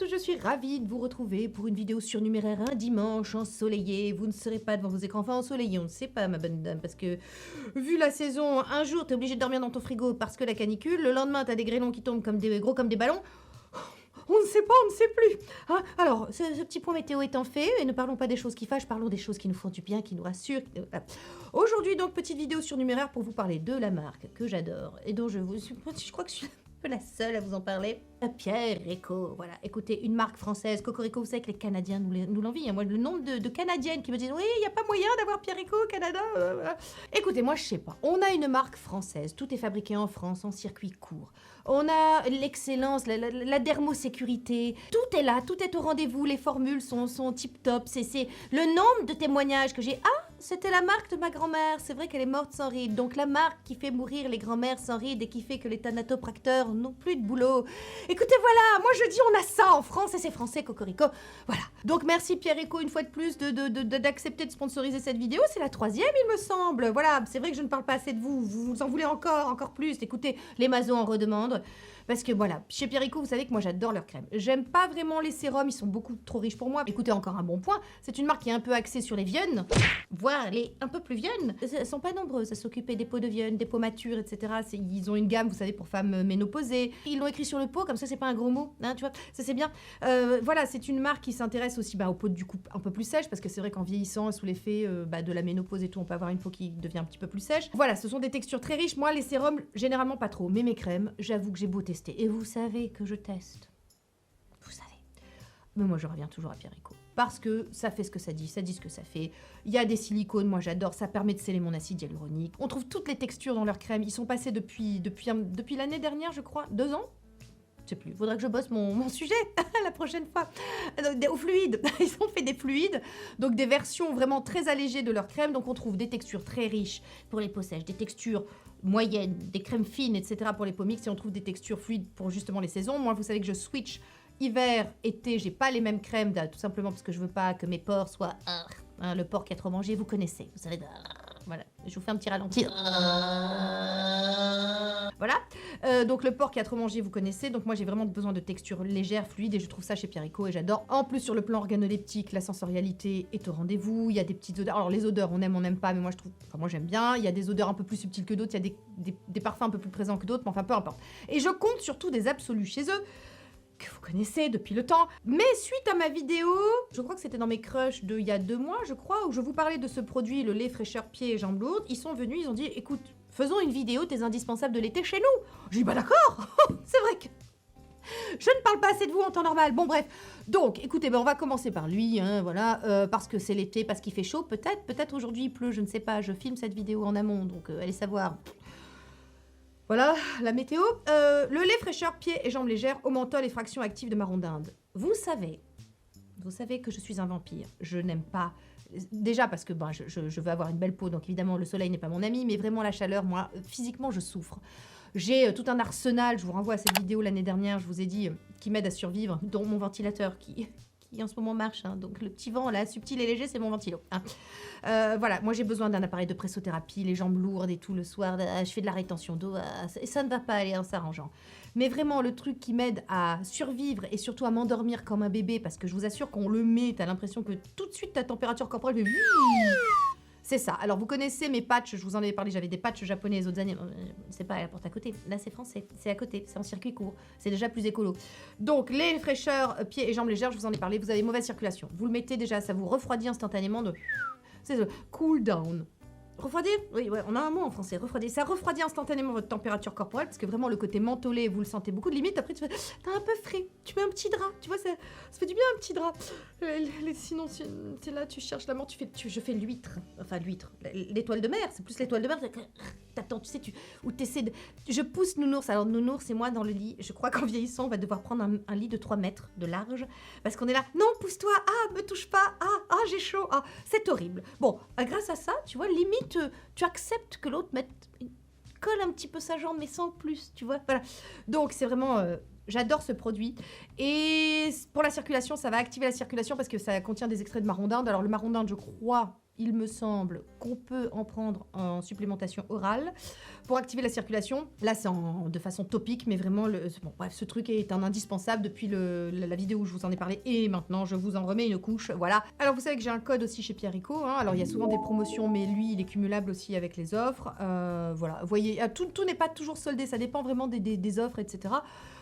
toutes, je suis ravie de vous retrouver pour une vidéo surnuméraire un dimanche ensoleillé. Vous ne serez pas devant vos écrans, enfin ensoleillés, on ne sait pas ma bonne dame, parce que vu la saison, un jour t'es obligé de dormir dans ton frigo parce que la canicule, le lendemain t'as des grêlons qui tombent comme gros comme des ballons. On ne sait pas, on ne sait plus. Hein, alors, ce petit point météo étant fait, et ne parlons pas des choses qui fâchent, parlons des choses qui nous font du bien, qui nous rassurent. Aujourd'hui, donc, petite vidéo surnuméraire pour vous parler de la marque que j'adore et dont je crois que je suis un peu la seule à vous en parler. Pierre-Éco, voilà. Écoutez, une marque française, Cocorico, vous savez que les Canadiens nous l'envient. Hein. Moi, le nombre de Canadiennes qui me disent « Oui, il n'y a pas moyen d'avoir Pierre-Éco au Canada. » Écoutez, moi, je sais pas. On a une marque française. Tout est fabriqué en France, en circuit court. On a l'excellence, la dermosécurité. Tout est là, tout est au rendez-vous. Les formules sont tip-top. C'est le nombre de témoignages que j'ai. Ah, c'était la marque de ma grand-mère. C'est vrai qu'elle est morte sans ride. Donc, la marque qui fait mourir les grand-mères sans ride et qui fait que les thanatopracteurs n'ont plus de boulot. Écoutez, voilà, moi je dis on a ça en France et c'est français, Cocorico. Voilà. Donc merci Pierre-Éco une fois de plus d'accepter de sponsoriser cette vidéo. C'est la 3e, il me semble. Voilà, c'est vrai que je ne parle pas assez de vous. Vous en voulez encore plus. Écoutez, les mazos en redemandent. Parce que voilà, chez Pierre-Éco, vous savez que moi j'adore leur crème. J'aime pas vraiment les sérums, ils sont beaucoup trop riches pour moi. Écoutez, encore un bon point, c'est une marque qui est un peu axée sur les viennes, voire les un peu plus viennes. Elles sont pas nombreuses à s'occuper des peaux de viennes, des peaux matures, etc. Ils ont une gamme, vous savez, pour femmes ménopausées. Ils l'ont écrit sur le pot, comme ça c'est pas un gros mot, hein, tu vois, ça c'est bien. Voilà, c'est une marque qui s'intéresse aussi aux peaux du coup un peu plus sèches, parce que c'est vrai qu'en vieillissant, sous l'effet de la ménopause et tout, on peut avoir une peau qui devient un petit peu plus sèche. Voilà, ce sont des textures très riches. Moi, les sérums, généralement pas trop, mais mes crèmes, j'avoue que j'ai beau tester. Et vous savez que je teste. Vous savez. Mais moi, je reviens toujours à Pierre-Éco. Parce que ça fait ce que ça dit ce que ça fait. Il y a des silicones, moi j'adore, ça permet de sceller mon acide hyaluronique. On trouve toutes les textures dans leurs crèmes. Ils sont passés depuis l'année dernière, je crois, 2 ans. Je sais plus, faudrait que je bosse mon sujet la prochaine fois. Aux fluides, ils ont fait des fluides, donc des versions vraiment très allégées de leur crème. Donc on trouve des textures très riches pour les peaux sèches, des textures moyennes, des crèmes fines, etc. pour les peaux mixtes, et on trouve des textures fluides pour justement les saisons. Moi, vous savez que je switch hiver, été, j'ai pas les mêmes crèmes, tout simplement parce que je veux pas que mes pores soient... le porc qui a trop mangé, vous connaissez, vous savez... Voilà, je vous fais un petit ralenti. Voilà, donc le porc qui a trop mangé, vous connaissez. Donc moi j'ai vraiment besoin de textures légères, fluides, et je trouve ça chez Pierre-Éco et j'adore. En plus sur le plan organoleptique, la sensorialité est au rendez-vous. Il y a des petites odeurs. Alors les odeurs, on n'aime pas, mais moi je trouve, enfin moi j'aime bien. Il y a des odeurs un peu plus subtiles que d'autres, il y a des parfums un peu plus présents que d'autres, mais enfin peu importe. Et je compte surtout des absolus chez eux, que vous connaissez depuis le temps. Mais suite à ma vidéo, je crois que c'était dans mes crushs il y a 2 mois, je crois, où je vous parlais de ce produit, le lait fraîcheur pieds et jambes lourdes, ils sont venus, ils ont dit, écoute, faisons une vidéo des indispensables de l'été chez nous. J'ai dit, bah d'accord, c'est vrai que je ne parle pas assez de vous en temps normal. Bon bref, donc écoutez, on va commencer par lui, hein, voilà, parce que c'est l'été, parce qu'il fait chaud, peut-être aujourd'hui il pleut, je ne sais pas, je filme cette vidéo en amont, donc allez savoir. Voilà, la météo. Le lait fraîcheur, pieds et jambes légères au menthol et fraction active de marron d'Inde. Vous savez que je suis un vampire. Je n'aime pas... Déjà parce que je veux avoir une belle peau, donc évidemment le soleil n'est pas mon ami, mais vraiment la chaleur, moi, physiquement, je souffre. J'ai tout un arsenal, je vous renvoie à cette vidéo l'année dernière, je vous ai dit, qui m'aide à survivre, dont mon ventilateur qui en ce moment marche, hein. Donc le petit vent là, subtil et léger, c'est mon ventilo. Hein. Voilà, moi j'ai besoin d'un appareil de pressothérapie, les jambes lourdes et tout le soir, je fais de la rétention d'eau, et ça ne va pas aller en s'arrangeant. Mais vraiment le truc qui m'aide à survivre et surtout à m'endormir comme un bébé, parce que je vous assure qu'on le met, t'as l'impression que tout de suite ta température corporelle fait... C'est ça. Alors, vous connaissez mes patchs, je vous en avais parlé, j'avais des patchs japonais les autres années. C'est pas à la porte à côté. Là, c'est français. C'est à côté. C'est en circuit court. C'est déjà plus écolo. Donc, les fraîcheurs, pieds et jambes légères, je vous en ai parlé. Vous avez mauvaise circulation. Vous le mettez déjà, ça vous refroidit instantanément. C'est le cool down. Refroidir? Oui, ouais, on a un mot en français, refroidir. Ça refroidit instantanément votre température corporelle, parce que vraiment le côté mentholé, vous le sentez beaucoup. De limite, après, tu fais, t'as un peu frais. Tu mets un petit drap, tu vois, ça fait du bien un petit drap. Sinon, t'es là, tu cherches la mort, je fais l'huître. Enfin, l'huître. L'étoile de mer, c'est plus l'étoile de mer. T'attends, tu sais, ou t'essaies de... Je pousse Nounours. Alors, Nounours et moi, dans le lit, je crois qu'en vieillissant, on va devoir prendre un lit de 3 mètres de large, parce qu'on est là, non, pousse-toi, me touche pas, j'ai chaud, c'est horrible. Bon, grâce à ça, tu vois, limite, tu acceptes que l'autre colle un petit peu sa jambe, mais sans plus, tu vois. Voilà. Donc, c'est vraiment... j'adore ce produit. Et pour la circulation, ça va activer la circulation parce que ça contient des extraits de marron d'Inde. Alors, le marron d'Inde, je crois, il me semble qu'on peut en prendre en supplémentation orale pour activer la circulation. Là, c'est de façon topique, mais vraiment, bon, bref, ce truc est un indispensable depuis la vidéo où je vous en ai parlé, et maintenant, je vous en remets une couche, voilà. Alors, vous savez que j'ai un code aussi chez Pierre Rico, hein. Alors, il y a souvent des promotions, mais lui, il est cumulable aussi avec les offres. Voilà, vous voyez, tout n'est pas toujours soldé, ça dépend vraiment des offres, etc.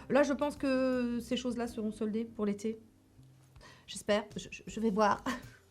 Là, je pense que ces choses-là seront soldées pour l'été. J'espère, je vais voir.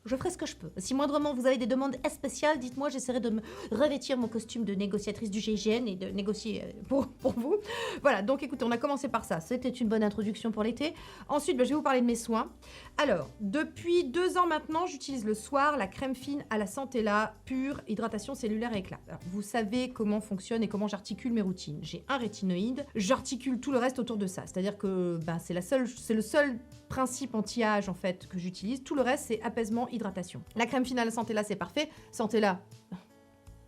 Je ferai ce que je peux. Si moindrement vous avez des demandes spéciales, dites-moi, j'essaierai de me revêtir mon costume de négociatrice du GIGN et de négocier pour vous. Voilà, donc écoutez, on a commencé par ça. C'était une bonne introduction pour l'été. Ensuite, je vais vous parler de mes soins. Alors, depuis 2 ans maintenant, j'utilise le soir la crème fine à la Centella pure, hydratation cellulaire et éclat. Alors, vous savez comment fonctionne et comment j'articule mes routines. J'ai un rétinoïde, j'articule tout le reste autour de ça. C'est-à-dire que c'est le seul principe anti-âge en fait que j'utilise. Tout le reste, c'est apaisement, hydratation. La crème fine à la Centella, c'est parfait. Centella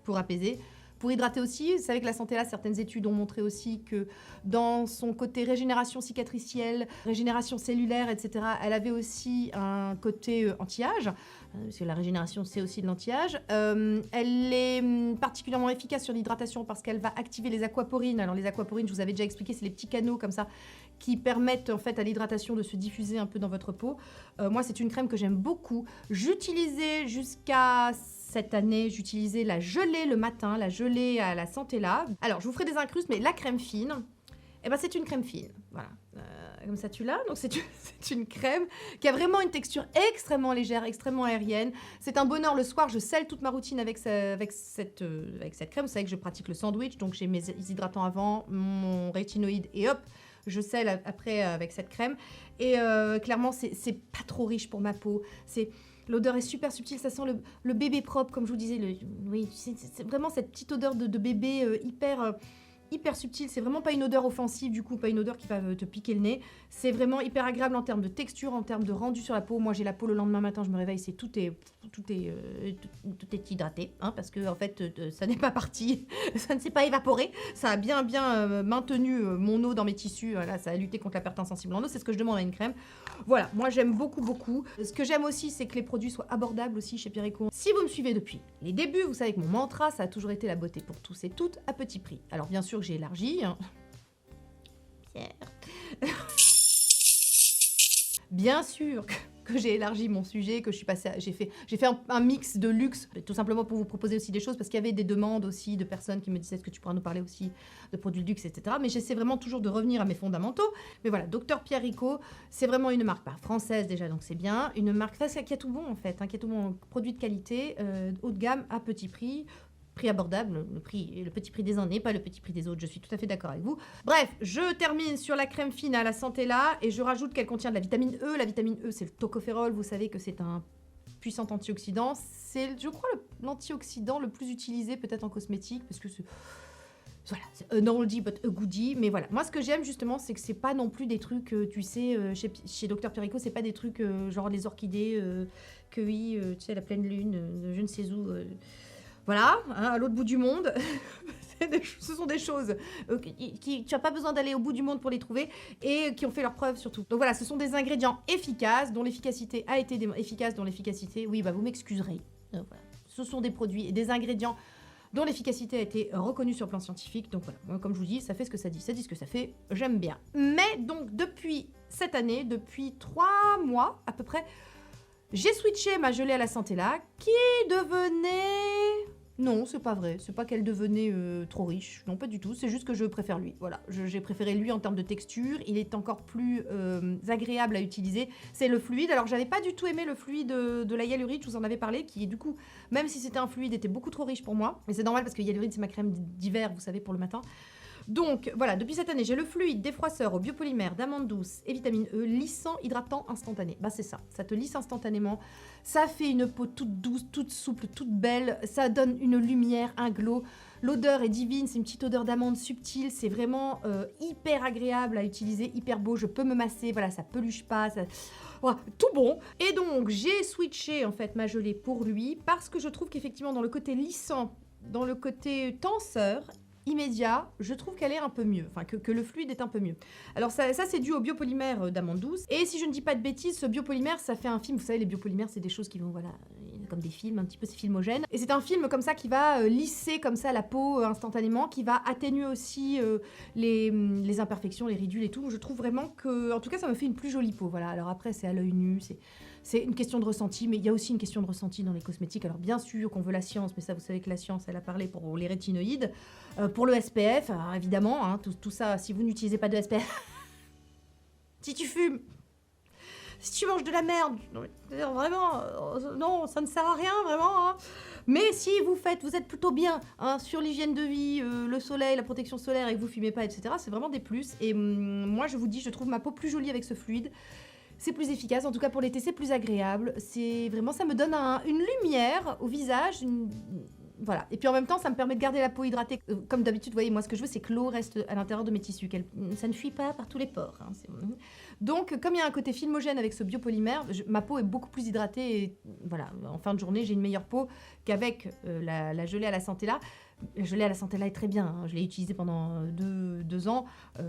pour apaiser. Pour hydrater aussi, vous savez que la Centella, certaines études ont montré aussi que dans son côté régénération cicatricielle, régénération cellulaire, etc., elle avait aussi un côté anti-âge, parce que la régénération, c'est aussi de l'anti-âge. Elle est particulièrement efficace sur l'hydratation parce qu'elle va activer les aquaporines. Alors les aquaporines, je vous avais déjà expliqué, c'est les petits canaux comme ça qui permettent en fait à l'hydratation de se diffuser un peu dans votre peau. Moi, c'est une crème que j'aime beaucoup. J'utilisais jusqu'à cette année, j'utilisais la gelée le matin, la gelée à la Centella. Alors, je vous ferai des incrustes, mais la crème fine, c'est une crème fine. Voilà. Comme ça, tu l'as. Donc, c'est une crème qui a vraiment une texture extrêmement légère, extrêmement aérienne. C'est un bonheur le soir. Je scelle toute ma routine avec cette crème. Vous savez que je pratique le sandwich, donc j'ai mes hydratants avant, mon rétinoïde et hop, je scelle après avec cette crème. Et clairement, c'est pas trop riche pour ma peau. L'odeur est super subtile, ça sent le bébé propre, comme je vous disais. Oui, c'est vraiment cette petite odeur de bébé hyper subtile. C'est vraiment pas une odeur offensive, du coup, pas une odeur qui va te piquer le nez. C'est vraiment hyper agréable en termes de texture, en termes de rendu sur la peau. Moi, j'ai la peau le lendemain matin, je me réveille, tout est hydraté, hein, parce que en fait, ça n'est pas parti, ça ne s'est pas évaporé. Ça a bien maintenu mon eau dans mes tissus. Là, ça a lutté contre la perte insensible en eau. C'est ce que je demande à une crème. Voilà, moi j'aime beaucoup. Ce que j'aime aussi, c'est que les produits soient abordables aussi chez Pierre Rico. Si vous me suivez depuis les débuts, vous savez que mon mantra, ça a toujours été la beauté pour tous et toutes à petit prix. Alors bien sûr que j'ai élargi. Hein. Pierre. Bien sûr que j'ai élargi mon sujet, que je suis passée, j'ai fait un mix de luxe, tout simplement pour vous proposer aussi des choses, parce qu'il y avait des demandes aussi de personnes qui me disaient est-ce que tu pourras nous parler aussi de produits de luxe, etc. Mais j'essaie vraiment toujours de revenir à mes fondamentaux. Mais voilà, Dr Pierre Rico, c'est vraiment une marque française déjà, donc c'est bien, une marque qui a tout bon en fait, hein, qui a tout bon, produit de qualité, haut de gamme, à petit prix abordable, le petit prix des uns n'est pas le petit prix des autres, je suis tout à fait d'accord avec vous. Bref, je termine sur la crème fine à la Centella et je rajoute qu'elle contient de la vitamine E. La vitamine E, c'est le tocopherol, vous savez que c'est un puissant antioxydant. C'est, je crois, l'antioxydant le plus utilisé peut-être en cosmétique, parce que voilà, c'est un oldie but a goodie, mais voilà. Moi, ce que j'aime justement, c'est que c'est pas non plus des trucs, tu sais, chez Dr Pierre Rico, c'est pas des trucs genre les orchidées cueillies, tu sais, la pleine lune, je ne sais où... Voilà, hein, à l'autre bout du monde, ce sont des choses tu n'as pas besoin d'aller au bout du monde pour les trouver et qui ont fait leurs preuves surtout. Donc voilà, ce sont des ingrédients efficaces, dont l'efficacité a été efficace, oui, vous m'excuserez. Voilà. Ce sont des produits et des ingrédients dont l'efficacité a été reconnue sur le plan scientifique. Donc voilà, comme je vous dis, ça fait ce que ça dit ce que ça fait, j'aime bien. Mais donc depuis cette année, depuis 3 mois à peu près, j'ai switché ma gelée à la Centella qui devenait... Non, c'est pas vrai. C'est pas qu'elle devenait trop riche. Non, pas du tout. C'est juste que je préfère lui. Voilà. J'ai préféré lui en termes de texture. Il est encore plus agréable à utiliser. C'est le fluide. Alors, j'avais pas du tout aimé le fluide de la Hyaluride. Je vous en avais parlé. Qui, du coup, même si c'était un fluide, était beaucoup trop riche pour moi. Mais c'est normal parce que Hyaluride, c'est ma crème d'hiver, vous savez, pour le matin. Donc voilà, depuis cette année, j'ai le fluide défroisseur au biopolymère d'amande douce et vitamine E, lissant, hydratant, instantané. C'est ça te lisse instantanément, ça fait une peau toute douce, toute souple, toute belle, ça donne une lumière, un glow. L'odeur est divine, c'est une petite odeur d'amande subtile, c'est vraiment hyper agréable à utiliser, hyper beau, je peux me masser, voilà, ça peluche pas, voilà, tout bon. Et donc, j'ai switché en fait ma gelée pour lui parce que je trouve qu'effectivement dans le côté lissant, dans le côté tenseur, immédiat, je trouve qu'elle est un peu mieux, enfin que le fluide est un peu mieux. Alors ça c'est dû au biopolymère d'amande douce, et si je ne dis pas de bêtises, ce biopolymère, ça fait un film, vous savez, les biopolymères, c'est des choses qui vont, voilà, comme des films, un petit peu c'est filmogène. Et c'est un film comme ça qui va lisser comme ça la peau instantanément, qui va atténuer aussi les imperfections, les ridules et tout. Je trouve vraiment que, en tout cas, ça me fait une plus jolie peau. Voilà. Alors après, c'est à l'œil nu, c'est une question de ressenti, mais il y a aussi une question de ressenti dans les cosmétiques. Alors bien sûr qu'on veut la science, mais ça, vous savez que la science, elle a parlé pour les rétinoïdes. Pour le SPF, alors, évidemment, hein, tout ça, si vous n'utilisez pas de SPF, si tu fumes, si tu manges de la merde, vraiment, non, ça ne sert à rien, vraiment. Hein. Mais si vous êtes plutôt bien hein, sur l'hygiène de vie, le soleil, la protection solaire, et que vous fumez pas, etc., c'est vraiment des plus. Et moi, je vous dis, je trouve ma peau plus jolie avec ce fluide. C'est plus efficace, en tout cas pour l'été, c'est plus agréable. C'est vraiment, ça me donne une lumière au visage, voilà. Et puis en même temps, ça me permet de garder la peau hydratée. Comme d'habitude, vous voyez, moi, ce que je veux, c'est que l'eau reste à l'intérieur de mes tissus, ça ne fuit pas par tous les pores. Hein, donc, comme il y a un côté filmogène avec ce biopolymère, ma peau est beaucoup plus hydratée. Et voilà, en fin de journée, j'ai une meilleure peau qu'avec la gelée à la santé là. La gelée à la santé là est très bien. Hein. Je l'ai utilisée pendant 2 ans.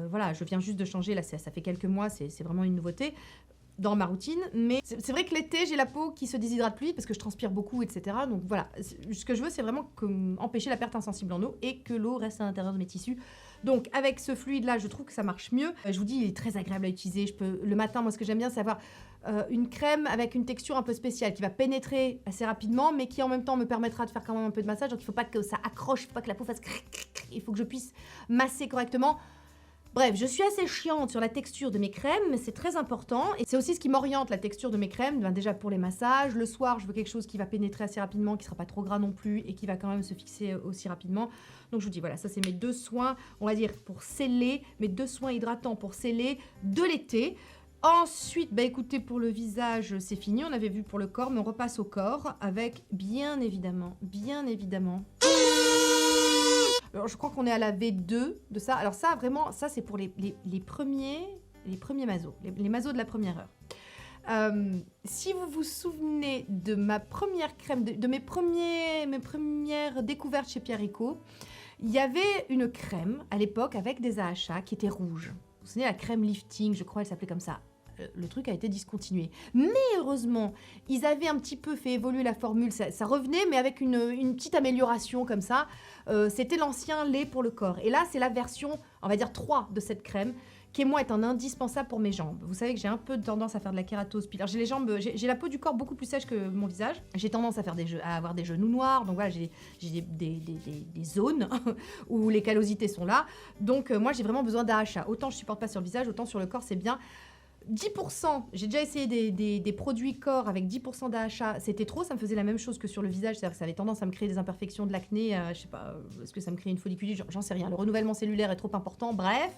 Voilà, je viens juste de changer. Là, ça fait quelques mois. C'est vraiment une nouveauté dans ma routine, mais c'est vrai que l'été, j'ai la peau qui se déshydrate plus vite parce que je transpire beaucoup, etc. Donc voilà, ce que je veux, c'est vraiment empêcher la perte insensible en eau et que l'eau reste à l'intérieur de mes tissus. Donc avec ce fluide-là, je trouve que ça marche mieux. Je vous dis, il est très agréable à utiliser. Le matin, moi, ce que j'aime bien, c'est avoir une crème avec une texture un peu spéciale qui va pénétrer assez rapidement, mais qui en même temps me permettra de faire quand même un peu de massage. Donc il ne faut pas que ça accroche, il ne faut pas que la peau fasse il faut que je puisse masser correctement. Bref, je suis assez chiante sur la texture de mes crèmes, mais c'est très important. Et c'est aussi ce qui m'oriente, la texture de mes crèmes. Ben déjà pour les massages, le soir, je veux quelque chose qui va pénétrer assez rapidement, qui ne sera pas trop gras non plus, et qui va quand même se fixer aussi rapidement. Donc je vous dis, voilà, ça c'est mes 2 soins, on va dire, pour sceller, mes 2 soins hydratants pour sceller de l'été. Ensuite, bah écoutez, pour le visage, c'est fini. On avait vu pour le corps, mais on repasse au corps avec, bien évidemment... Alors, je crois qu'on est à la V2 de ça. Alors ça, vraiment, ça c'est pour les premiers masos, les masos de la première heure. Si vous vous souvenez de ma première crème, de mes premières découvertes chez Pierre Rico, il y avait une crème à l'époque avec des AHA qui était rouge. Vous vous souvenez, la crème lifting, je crois elle s'appelait comme ça. Le truc a été discontinué. Mais heureusement, ils avaient un petit peu fait évoluer la formule. Ça revenait, mais avec une petite amélioration comme ça. C'était l'ancien lait pour le corps. Et là, c'est la version, on va dire 3 de cette crème, qui moi est un indispensable pour mes jambes. Vous savez que j'ai un peu de tendance à faire de la kératose pilaire. J'ai la peau du corps beaucoup plus sèche que mon visage. J'ai tendance à avoir des genoux noirs. Donc voilà, j'ai des zones où les callosités sont là. Donc moi, j'ai vraiment besoin d'AHA. Autant je supporte pas sur le visage, autant sur le corps, c'est bien. 10%, j'ai déjà essayé des produits corps avec 10% d'AHA, c'était trop, ça me faisait la même chose que sur le visage, c'est-à-dire que ça avait tendance à me créer des imperfections, de l'acné, je sais pas, est-ce que ça me crée une folliculite, j'en sais rien, le renouvellement cellulaire est trop important, bref.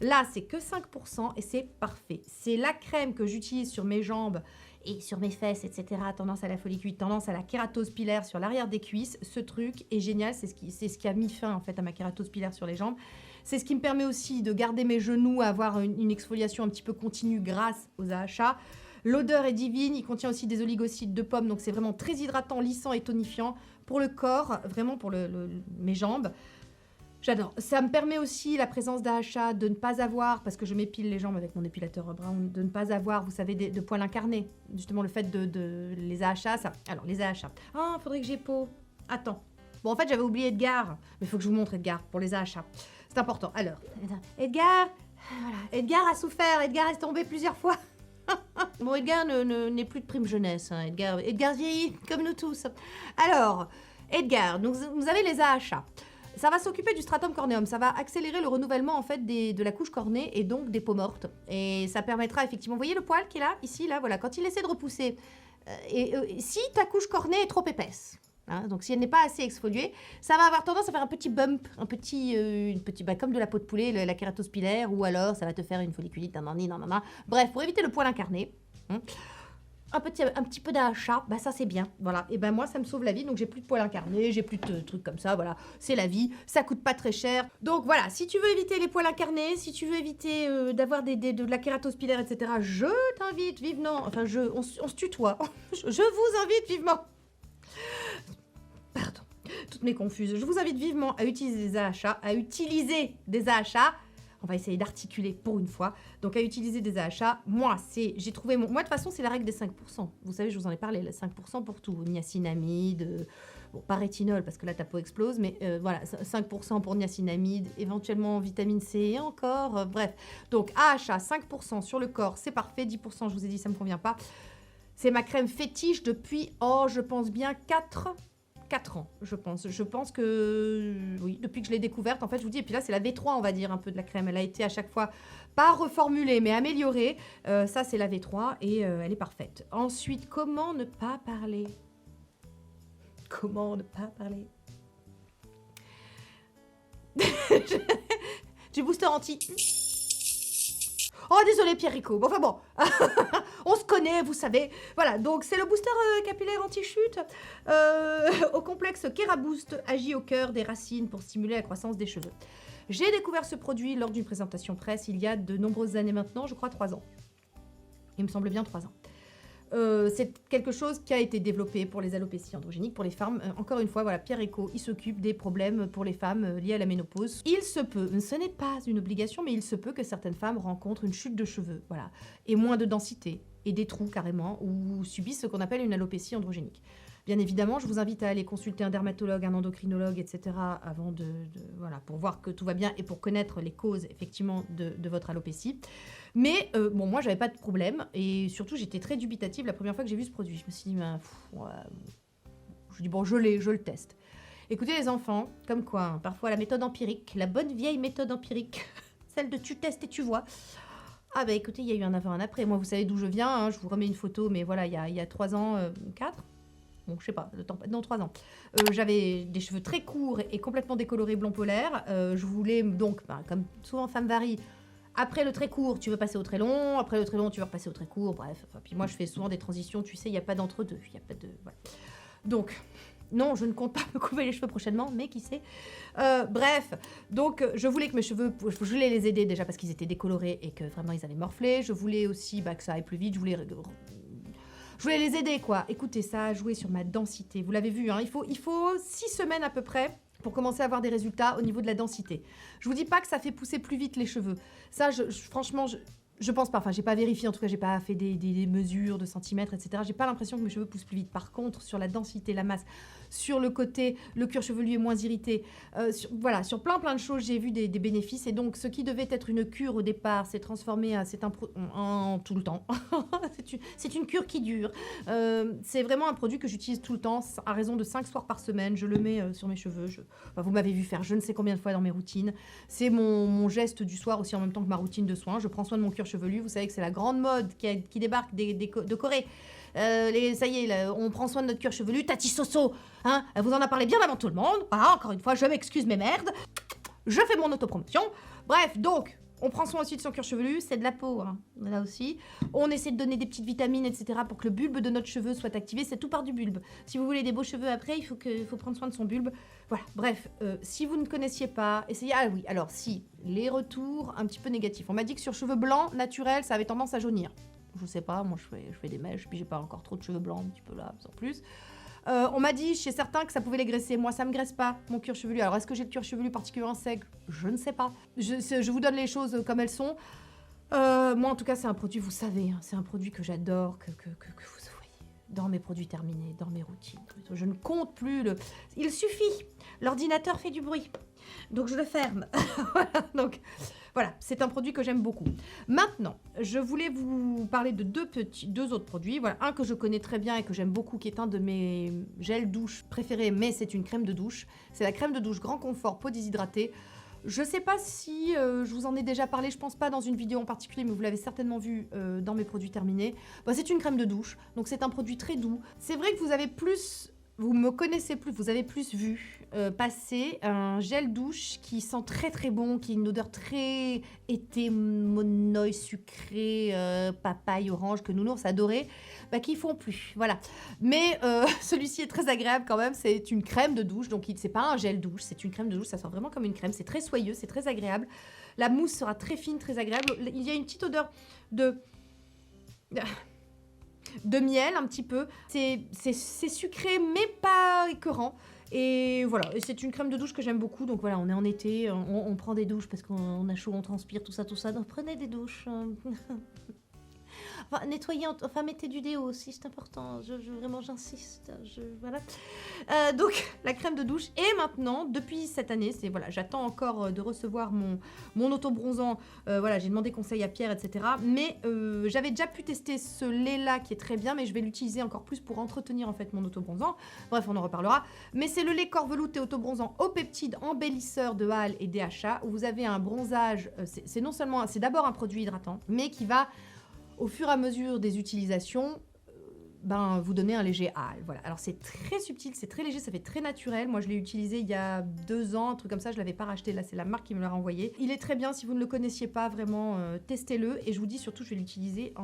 Là, c'est que 5% et c'est parfait. C'est la crème que j'utilise sur mes jambes et sur mes fesses, etc. Tendance à la folliculite, tendance à la kératose pilaire sur l'arrière des cuisses. Ce truc est génial, c'est ce qui a mis fin en fait à ma kératose pilaire sur les jambes. C'est ce qui me permet aussi de garder mes genoux, avoir une exfoliation un petit peu continue grâce aux AHA. L'odeur est divine, il contient aussi des oligosides de pommes, donc c'est vraiment très hydratant, lissant et tonifiant. Pour le corps, vraiment pour mes jambes. J'adore. Ça me permet aussi la présence d'AHA de ne pas avoir, parce que je m'épile les jambes avec mon épilateur Brown, de ne pas avoir, vous savez, de poils incarnés. Justement, le fait de les AHA, ça... Alors, les AHA. Ah, faudrait que j'ai peau. Attends. Bon, en fait, j'avais oublié Edgar. Mais il faut que je vous montre Edgar pour les AHA. C'est important. Alors, Edgar... Voilà. Edgar a souffert. Edgar est tombé plusieurs fois. Bon, Edgar n'est plus de prime jeunesse. Hein. Edgar vieillit, comme nous tous. Alors, Edgar, donc vous avez les AHA. Ça va s'occuper du stratum corneum, ça va accélérer le renouvellement en fait de la couche cornée et donc des peaux mortes. Et ça permettra effectivement, vous voyez le poil qui est là, ici, là, voilà, quand il essaie de repousser, si ta couche cornée est trop épaisse, hein, donc si elle n'est pas assez exfoliée, ça va avoir tendance à faire un petit bump, comme de la peau de poulet, la kératose pilaire, ou alors ça va te faire une folliculite, nanana. Bref, pour éviter le poil incarné, hein, un petit peu d'AHA, bah ça c'est bien, voilà. Et ben moi ça me sauve la vie, donc j'ai plus de poils incarnés, j'ai plus de trucs comme ça, voilà. C'est la vie, ça coûte pas très cher. Donc voilà, si tu veux éviter les poils incarnés, si tu veux éviter d'avoir de la kératose pilaire, etc., je t'invite vivement, enfin on se tutoie, je vous invite vivement, toutes mes confuses, je vous invite vivement à utiliser des AHA, On va essayer d'articuler pour une fois. Donc, à utiliser des AHA, moi, j'ai trouvé mon... Moi, de toute façon, c'est la règle des 5%. Vous savez, je vous en ai parlé, les 5% pour tout. Niacinamide, bon, pas rétinol, parce que là, ta peau explose, mais voilà, 5% pour niacinamide, éventuellement vitamine C et encore, bref. Donc, AHA, 5% sur le corps, c'est parfait. 10%, je vous ai dit, ça me convient pas. C'est ma crème fétiche depuis, je pense bien 4 ans, je pense. Je pense que, oui, depuis que je l'ai découverte, en fait, je vous dis, et puis là, c'est la V3, on va dire, un peu de la crème. Elle a été à chaque fois, pas reformulée, mais améliorée. Ça, c'est la V3 et elle est parfaite. Ensuite, comment ne pas parler? Comment ne pas parler? Du booster anti... Oh, désolé, Pierrico. Bon, enfin bon, on se connaît, vous savez. Voilà, donc c'est le booster capillaire anti-chute au complexe Keraboost, agit au cœur des racines pour stimuler la croissance des cheveux. J'ai découvert ce produit lors d'une présentation presse il y a de nombreuses années maintenant, je crois 3 ans. Il me semble bien 3 ans. C'est quelque chose qui a été développé pour les alopécies androgéniques, pour les femmes. Encore une fois, voilà, Pierrico, il s'occupe des problèmes pour les femmes liés à la ménopause. Il se peut, ce n'est pas une obligation, mais il se peut que certaines femmes rencontrent une chute de cheveux, voilà, et moins de densité, et des trous carrément, ou subissent ce qu'on appelle une alopécie androgénique. Bien évidemment, je vous invite à aller consulter un dermatologue, un endocrinologue, etc. avant voilà, pour voir que tout va bien et pour connaître les causes, effectivement, de votre alopécie. Mais bon, moi, j'avais pas de problème et surtout, j'étais très dubitative la première fois que j'ai vu ce produit. Je me suis dit, ouais. Je dis, bon, je le teste. Écoutez, les enfants, comme quoi, hein, parfois la méthode empirique, la bonne vieille méthode empirique, celle de tu testes et tu vois. Ah bah écoutez, il y a eu un avant, un après. Moi, vous savez d'où je viens, hein, je vous remets une photo, mais voilà, il y a 3 ans, 4. Bon, je sais pas, le temps, non, 3 ans. J'avais des cheveux très courts et complètement décolorés blond polaire. Je voulais donc, comme souvent femme varie, après le très court, tu veux passer au très long. Après le très long, tu veux repasser au très court. Bref, puis moi, je fais souvent des transitions. Tu sais, il n'y a pas d'entre-deux. Il n'y a pas de... Voilà. Donc, non, je ne compte pas me couper les cheveux prochainement, mais qui sait. Bref, donc je voulais que mes cheveux... Je voulais les aider déjà parce qu'ils étaient décolorés et que vraiment, ils avaient morflé. Je voulais aussi que ça aille plus vite. Je voulais les aider, quoi. Écoutez, ça a joué sur ma densité. Vous l'avez vu, hein, il faut 6 semaines à peu près pour commencer à avoir des résultats au niveau de la densité. Je vous dis pas que ça fait pousser plus vite les cheveux. Ça, franchement, je pense pas. Enfin, j'ai pas vérifié. En tout cas, j'ai pas fait des mesures de centimètres, etc. J'ai pas l'impression que mes cheveux poussent plus vite. Par contre, sur la densité, la masse, sur le côté, le cuir chevelu est moins irrité. Voilà, sur plein de choses, j'ai vu des bénéfices. Et donc, ce qui devait être une cure au départ s'est transformé en tout le temps. C'est une cure qui dure. C'est vraiment un produit que j'utilise tout le temps, à raison de 5 soirs par semaine. Je le mets sur mes cheveux. Vous m'avez vu faire je ne sais combien de fois dans mes routines. C'est mon geste du soir aussi en même temps que ma routine de soins. Je prends soin de mon cuir chevelu. Vous savez que c'est la grande mode qui débarque de Corée. Ça y est, là, on prend soin de notre cuir chevelu. Tati Soso, hein, elle vous en a parlé bien avant tout le monde. Voilà, encore une fois, je m'excuse mes merdes. Je fais mon autopromotion. Bref, donc, on prend soin aussi de son cuir chevelu. C'est de la peau, hein, là aussi. On essaie de donner des petites vitamines, etc. pour que le bulbe de notre cheveu soit activé. C'est tout part du bulbe. Si vous voulez des beaux cheveux après, il faut prendre soin de son bulbe. Voilà, bref, si vous ne connaissiez pas, essayez... Ah oui, alors si, les retours un petit peu négatifs. On m'a dit que sur cheveux blancs, naturels, ça avait tendance à jaunir. Je sais pas, moi je fais des mèches, puis j'ai pas encore trop de cheveux blancs, un petit peu là, sans plus. On m'a dit chez certains que ça pouvait les graisser. Moi, ça me graisse pas, mon cuir chevelu. Alors, est-ce que j'ai le cuir chevelu particulièrement sec? Je ne sais pas. Je vous donne les choses comme elles sont. Moi, en tout cas, c'est un produit, vous savez, hein, c'est un produit que j'adore, que vous voyez dans mes produits terminés, dans mes routines. Je ne compte plus le... Il suffit, l'ordinateur fait du bruit, donc je le ferme. Voilà, donc... Voilà, c'est un produit que j'aime beaucoup. Maintenant, je voulais vous parler de deux autres produits. Voilà, un que je connais très bien et que j'aime beaucoup, qui est un de mes gels douche préférés, mais c'est une crème de douche. C'est la crème de douche Grand Confort Peau déshydratée. Je sais pas si je vous en ai déjà parlé, je pense pas dans une vidéo en particulier, mais vous l'avez certainement vu dans mes produits terminés. Bah, c'est une crème de douche, donc c'est un produit très doux. C'est vrai que vous me connaissez plus, vous avez plus vu passer un gel douche qui sent très très bon, qui a une odeur très été, monoï, sucré, papaye, orange, que Nounours adorait, bah, qui font plus, voilà. Mais celui-ci est très agréable quand même, c'est une crème de douche, donc c'est pas un gel douche, c'est une crème de douche, ça sent vraiment comme une crème, c'est très soyeux, c'est très agréable. La mousse sera très fine, très agréable. Il y a une petite odeur de miel un petit peu, c'est sucré mais pas écœurant. Et voilà, et c'est une crème de douche que j'aime beaucoup. Donc voilà, on est en été, on prend des douches parce qu'on a chaud, on transpire, tout ça, tout ça. Donc prenez des douches. Enfin, nettoyez, enfin mettez du déo aussi, c'est important. Vraiment, j'insiste. Voilà. Donc la crème de douche. Et maintenant, depuis cette année, c'est voilà, j'attends encore de recevoir mon auto-bronzant. Voilà, j'ai demandé conseil à Pierre, etc. Mais j'avais déjà pu tester ce lait-là qui est très bien, mais je vais l'utiliser encore plus pour entretenir en fait mon auto-bronzant. Bref, on en reparlera. Mais c'est le lait corps velouté auto-bronzant au peptide embellisseur de Hale et DHA où vous avez un bronzage. C'est non seulement, c'est d'abord un produit hydratant, mais qui va au fur et à mesure des utilisations, vous donner un léger hâle. Voilà. Alors c'est très subtil, c'est très léger, ça fait très naturel. Moi je l'ai utilisé il y a 2 ans, un truc comme ça, je l'avais pas racheté. Là c'est la marque qui me l'a renvoyé. Il est très bien, si vous ne le connaissiez pas, vraiment, testez-le. Et je vous dis surtout, je vais l'utiliser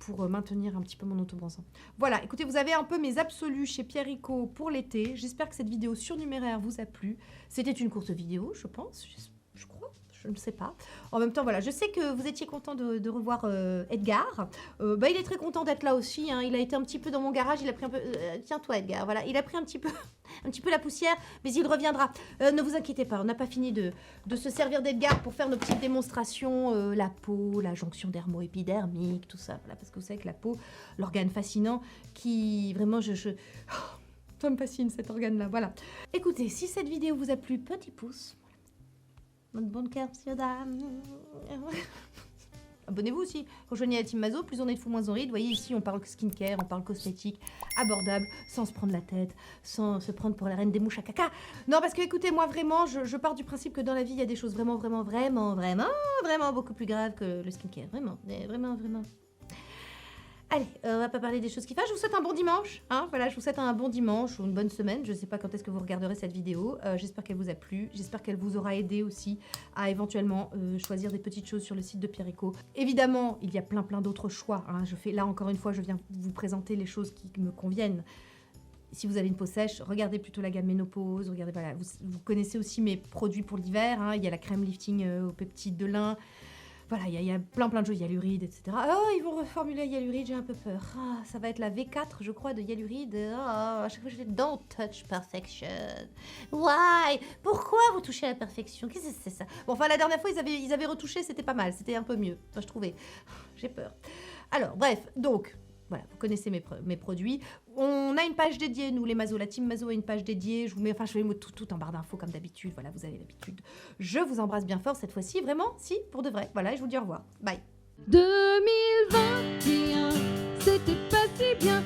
pour maintenir un petit peu mon auto-bronzant. Voilà, écoutez, vous avez un peu mes absolus chez Pierre Rico pour l'été. J'espère que cette vidéo surnuméraire vous a plu. C'était une courte vidéo, je pense, je crois. Je ne sais pas. En même temps, voilà, je sais que vous étiez content de revoir Edgar. Il est très content d'être là aussi. Hein. Il a été un petit peu dans mon garage. Il a pris un peu... Tiens-toi, Edgar. Voilà, il a pris un petit peu la poussière, mais il reviendra. Ne vous inquiétez pas, on n'a pas fini de se servir d'Edgar pour faire nos petites démonstrations. La peau, la jonction dermo-épidermique, tout ça. Voilà, parce que vous savez que la peau, l'organe fascinant qui... Vraiment, ça me fascine, cet organe-là. Voilà. Écoutez, si cette vidéo vous a plu, petit pouce. Bonne cœur, monsieur, dame. Abonnez-vous aussi. Rejoignez la team Maso. Plus on est de fou, moins on rit. Vous voyez, ici, on parle skincare, on parle cosmétique, abordable, sans se prendre la tête, sans se prendre pour la reine des mouches à caca. Non, parce que, écoutez, moi, vraiment, je pars du principe que dans la vie, il y a des choses vraiment beaucoup plus graves que le skincare. Vraiment. Allez, on va pas parler des choses qui fâchent. Je vous souhaite un bon dimanche. Hein, voilà, je vous souhaite un bon dimanche ou une bonne semaine. Je ne sais pas quand est-ce que vous regarderez cette vidéo. J'espère qu'elle vous a plu. J'espère qu'elle vous aura aidé aussi à éventuellement choisir des petites choses sur le site de Pierre Rico. Évidemment, il y a plein d'autres choix. Hein. Là, encore une fois, je viens vous présenter les choses qui me conviennent. Si vous avez une peau sèche, regardez plutôt la gamme Ménopause. Regardez, voilà, vous connaissez aussi mes produits pour l'hiver. Hein. Il y a la crème lifting aux peptides de lin. Voilà, il y a plein de choses, hyaluride, etc. Oh, ils vont reformuler hyaluride, j'ai un peu peur. Ah, ça va être la V4, je crois, de hyaluride. À chaque fois, je dis don't touch perfection. Why? Pourquoi vous touchez à la perfection? Qu'est-ce que c'est ça? Bon, enfin, la dernière fois, ils avaient retouché, c'était pas mal, c'était un peu mieux. Enfin, je trouvais. J'ai peur. Alors, bref, donc... Voilà, vous connaissez mes produits. On a une page dédiée, nous les Maso. La team Maso a une page dédiée. Je vous mets tout en barre d'infos comme d'habitude. Voilà, vous avez l'habitude. Je vous embrasse bien fort cette fois-ci. Vraiment, si, pour de vrai. Voilà, et je vous dis au revoir. Bye. 2021, c'était pas si bien.